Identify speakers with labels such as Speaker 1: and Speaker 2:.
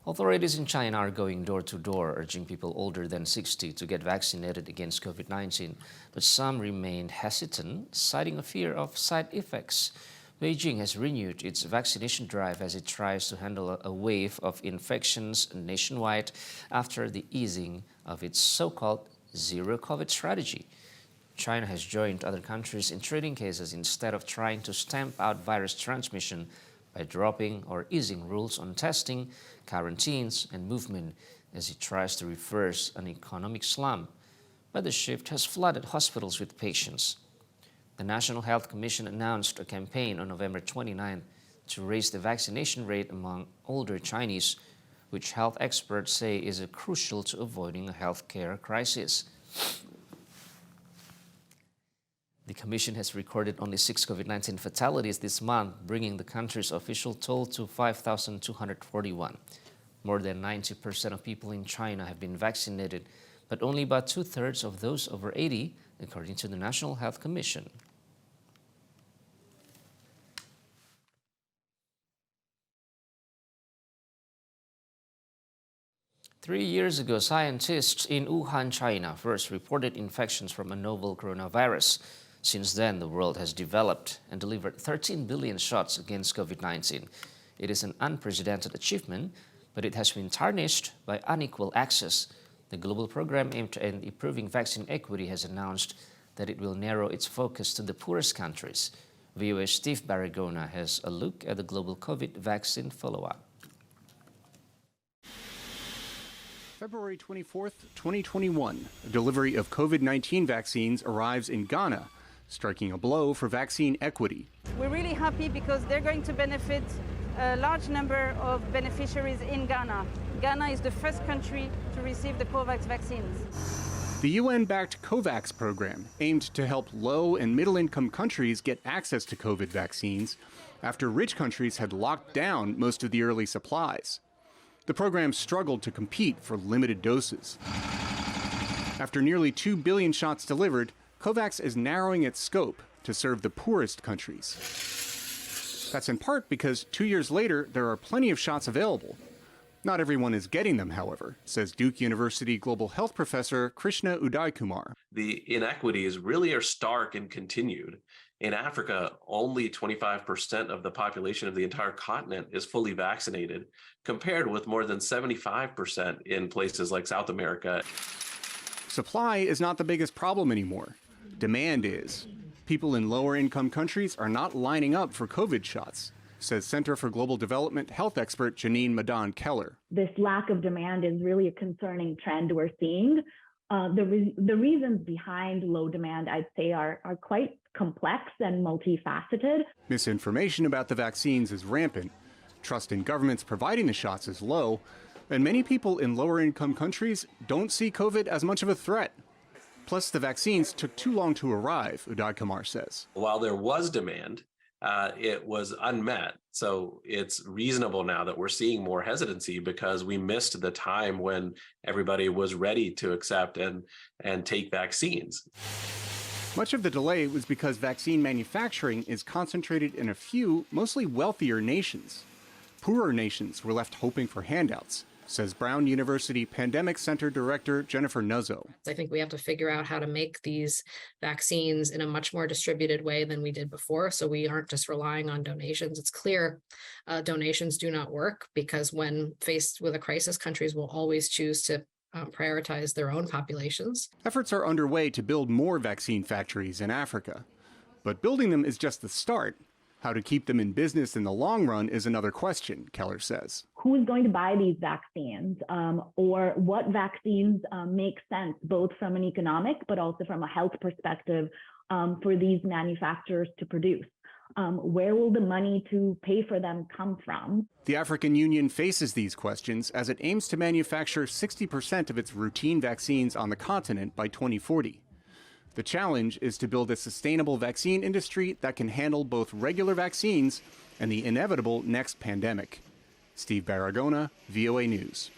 Speaker 1: Authorities in China are going door to door, urging people older than 60 to get vaccinated against COVID-19. But some remain hesitant, citing a fear of side effects. Beijing has renewed its vaccination drive as it tries to handle a wave of infections nationwide after the easing of its so-called zero-COVID strategy. China has joined other countries in treating cases instead of trying to stamp out virus transmission by dropping or easing rules on testing, quarantines, and movement as it tries to reverse an economic slump. But the shift has flooded hospitals with patients. The National Health Commission announced a campaign on November 29 to raise the vaccination rate among older Chinese, which health experts say is crucial to avoiding a healthcare crisis. The Commission has recorded only 6 COVID-19 fatalities this month, bringing the country's official toll to 5,241. More than 90% of people in China have been vaccinated, but only about 2/3 of those over 80, according to the National Health Commission. Three years ago, scientists in Wuhan, China, first reported infections from a novel coronavirus. Since then, the world has developed and delivered 13 billion shots against COVID-19. It is an unprecedented achievement, but it has been tarnished by unequal access. The global program aimed at improving vaccine equity has announced that it will narrow its focus to the poorest countries. VOA Steve Baragona has a look at the global COVID vaccine follow-up.
Speaker 2: February 24th, 2021, a delivery of COVID-19 vaccines arrives in Ghana, striking a blow for vaccine equity.
Speaker 3: We're really happy because they're going to benefit a large number of beneficiaries in Ghana. Ghana is the first country to receive the COVAX vaccines.
Speaker 2: The UN-backed COVAX program aimed to help low and middle-income countries get access to COVID vaccines after rich countries had locked down most of the early supplies. The program struggled to compete for limited doses. After nearly 2 billion shots delivered, COVAX is narrowing its scope to serve the poorest countries. That's in part because 2 years later, there are plenty of shots available. Not everyone is getting them, however, says Duke University global health professor Krishna Udaikumar.
Speaker 4: The inequities really are stark and continued. In Africa, only 25% of the population of the entire continent is fully vaccinated, compared with more than 75% in places like South America.
Speaker 2: Supply is not the biggest problem anymore. Demand is. People in lower-income countries are not lining up for COVID shots, says Center for Global Development health expert Janine Madan-Keller.
Speaker 5: This lack of demand is really a concerning trend we're seeing. The reasons behind low demand, I'd say, are quite complex and multifaceted.
Speaker 2: Misinformation about the vaccines is rampant. Trust in governments providing the shots is low. And many people in lower-income countries don't see COVID as much of a threat. Plus, the vaccines took too long to arrive, Udaikumar says.
Speaker 4: While there was demand, it was unmet. So it's reasonable now that we're seeing more hesitancy because we missed the time when everybody was ready to accept and take vaccines.
Speaker 2: Much of the delay was because vaccine manufacturing is concentrated in a few, mostly wealthier nations. Poorer nations were left hoping for handouts, says Brown University Pandemic Center Director Jennifer Nuzzo.
Speaker 6: I think we have to figure out how to make these vaccines in a much more distributed way than we did before, so we aren't just relying on donations. It's clear donations do not work because when faced with a crisis, countries will always choose to prioritize their own populations.
Speaker 2: Efforts are underway to build more vaccine factories in Africa. But building them is just the start. How to keep them in business in the long run is another question, Keller says.
Speaker 5: Who's going to buy these vaccines, or what vaccines make sense, both from an economic but also from a health perspective, for these manufacturers to produce? Where will the money to pay for them come from?
Speaker 2: The African Union faces these questions as it aims to manufacture 60% of its routine vaccines on the continent by 2040. The challenge is to build a sustainable vaccine industry that can handle both regular vaccines and the inevitable next pandemic. Steve Baragona, VOA News.